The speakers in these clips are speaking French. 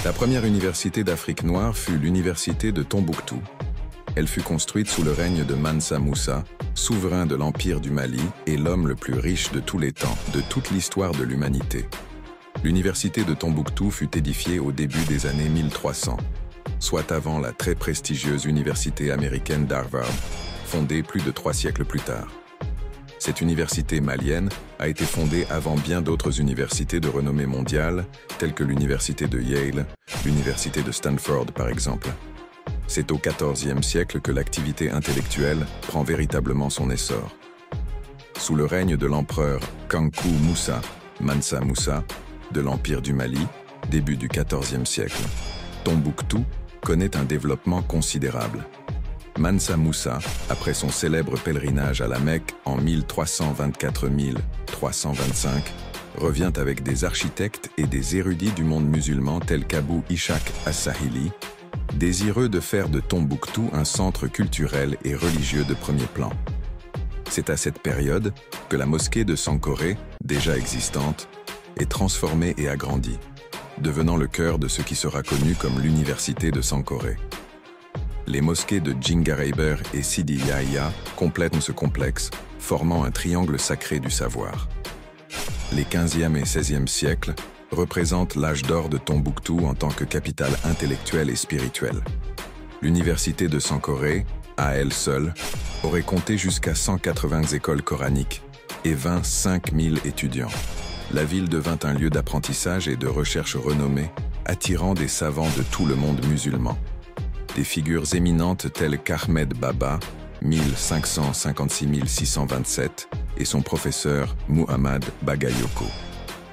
La première université d'Afrique noire fut l'université de Tombouctou. Elle fut construite sous le règne de Mansa Moussa, souverain de l'Empire du Mali et l'homme le plus riche de tous les temps, de toute l'histoire de l'humanité. L'université de Tombouctou fut édifiée au début des années 1300, soit avant la très prestigieuse université américaine d'Harvard, fondée plus de 3 siècles plus tard. Cette université malienne a été fondée avant bien d'autres universités de renommée mondiale, telles que l'université de Yale, l'université de Stanford par exemple. C'est au XIVe siècle que l'activité intellectuelle prend véritablement son essor. Sous le règne de l'empereur Kankou Moussa, Mansa Moussa, de l'Empire du Mali, début du XIVe siècle, Tombouctou connaît un développement considérable. Mansa Moussa, après son célèbre pèlerinage à la Mecque en 1324-1325, revient avec des architectes et des érudits du monde musulman tels qu'Abou Ishaq as-Sahili, désireux de faire de Tombouctou un centre culturel et religieux de premier plan. C'est à cette période que la mosquée de Sankoré, déjà existante, est transformée et agrandie, devenant le cœur de ce qui sera connu comme l'université de Sankoré. Les mosquées de Djingareyber et Sidi Yahya complètent ce complexe, formant un triangle sacré du savoir. Les 15e et 16e siècles représentent l'âge d'or de Tombouctou en tant que capitale intellectuelle et spirituelle. L'université de Sankoré, à elle seule, aurait compté jusqu'à 180 écoles coraniques et 25 000 étudiants. La ville devint un lieu d'apprentissage et de recherche renommé, attirant des savants de tout le monde musulman. Des figures éminentes telles qu'Ahmed Baba, 1556-627, et son professeur Muhammad Bagayoko.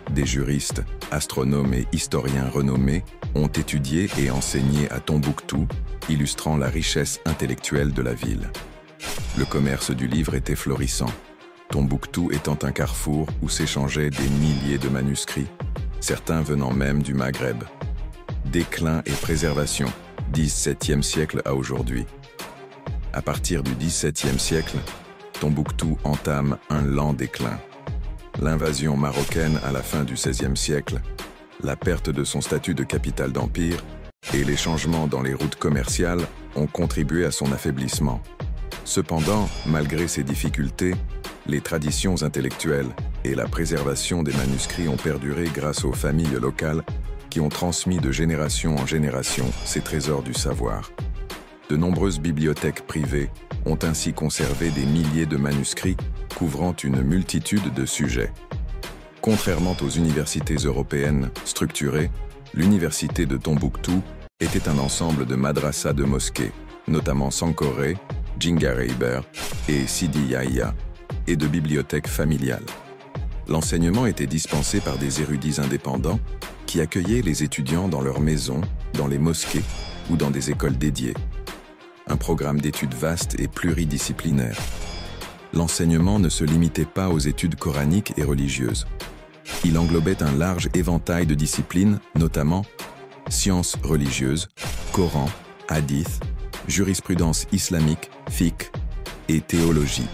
Des juristes, astronomes et historiens renommés ont étudié et enseigné à Tombouctou, illustrant la richesse intellectuelle de la ville. Le commerce du livre était florissant, Tombouctou étant un carrefour où s'échangeaient des milliers de manuscrits, certains venant même du Maghreb. Déclin et préservation, XVIIe siècle à aujourd'hui. À partir du XVIIe siècle, Tombouctou entame un lent déclin. L'invasion marocaine à la fin du XVIe siècle, la perte de son statut de capitale d'empire et les changements dans les routes commerciales ont contribué à son affaiblissement. Cependant, malgré ces difficultés, les traditions intellectuelles et la préservation des manuscrits ont perduré grâce aux familles locales qui ont transmis de génération en génération ces trésors du savoir. De nombreuses bibliothèques privées ont ainsi conservé des milliers de manuscrits couvrant une multitude de sujets. Contrairement aux universités européennes structurées, l'université de Tombouctou était un ensemble de madrassas de mosquées, notamment Sankoré, Djingareyber et Sidi Yahya, et de bibliothèques familiales. L'enseignement était dispensé par des érudits indépendants qui accueillaient les étudiants dans leurs maisons, dans les mosquées ou dans des écoles dédiées. Un programme d'études vaste et pluridisciplinaire. L'enseignement ne se limitait pas aux études coraniques et religieuses. Il englobait un large éventail de disciplines, notamment sciences religieuses, Coran, hadith, jurisprudence islamique, fiqh et théologie.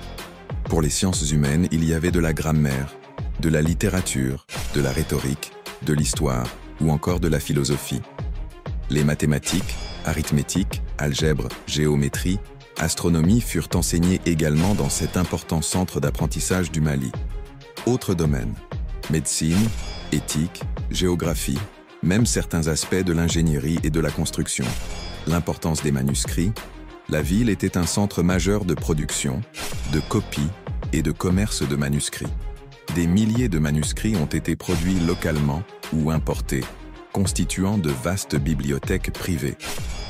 Pour les sciences humaines, il y avait de la grammaire, de la littérature, de la rhétorique, de l'histoire ou encore de la philosophie. Les mathématiques, arithmétique, algèbre, géométrie, astronomie furent enseignées également dans cet important centre d'apprentissage du Mali. Autres domaines, médecine, éthique, géographie, même certains aspects de l'ingénierie et de la construction. L'importance des manuscrits, la ville était un centre majeur de production, de copie et de commerce de manuscrits. Des milliers de manuscrits ont été produits localement ou importés, constituant de vastes bibliothèques privées.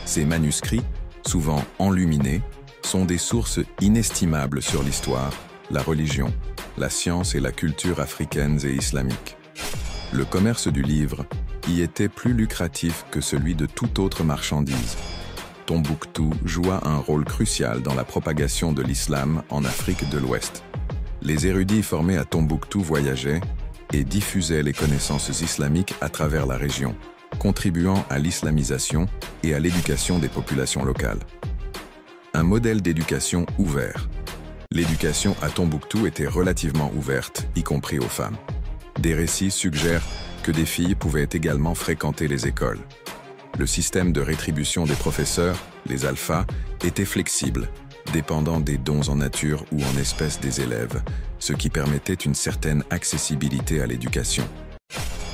Ces manuscrits, souvent enluminés, sont des sources inestimables sur l'histoire, la religion, la science et la culture africaines et islamiques. Le commerce du livre y était plus lucratif que celui de toute autre marchandise. Tombouctou joua un rôle crucial dans la propagation de l'islam en Afrique de l'Ouest. Les érudits formés à Tombouctou voyageaient et diffusaient les connaissances islamiques à travers la région, contribuant à l'islamisation et à l'éducation des populations locales. Un modèle d'éducation ouvert. L'éducation à Tombouctou était relativement ouverte, y compris aux femmes. Des récits suggèrent que des filles pouvaient également fréquenter les écoles. Le système de rétribution des professeurs, les alphas, était flexible, dépendant des dons en nature ou en espèces des élèves, ce qui permettait une certaine accessibilité à l'éducation.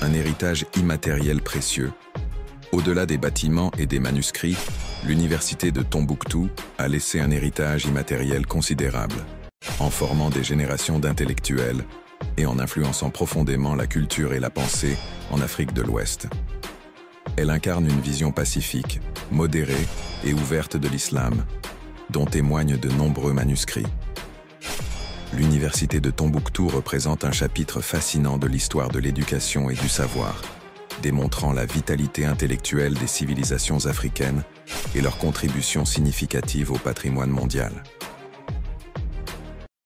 Un héritage immatériel précieux. Au-delà des bâtiments et des manuscrits, l'université de Tombouctou a laissé un héritage immatériel considérable, en formant des générations d'intellectuels et en influençant profondément la culture et la pensée en Afrique de l'Ouest. Elle incarne une vision pacifique, modérée et ouverte de l'islam, dont témoignent de nombreux manuscrits. L'université de Tombouctou représente un chapitre fascinant de l'histoire de l'éducation et du savoir, démontrant la vitalité intellectuelle des civilisations africaines et leur contribution significative au patrimoine mondial.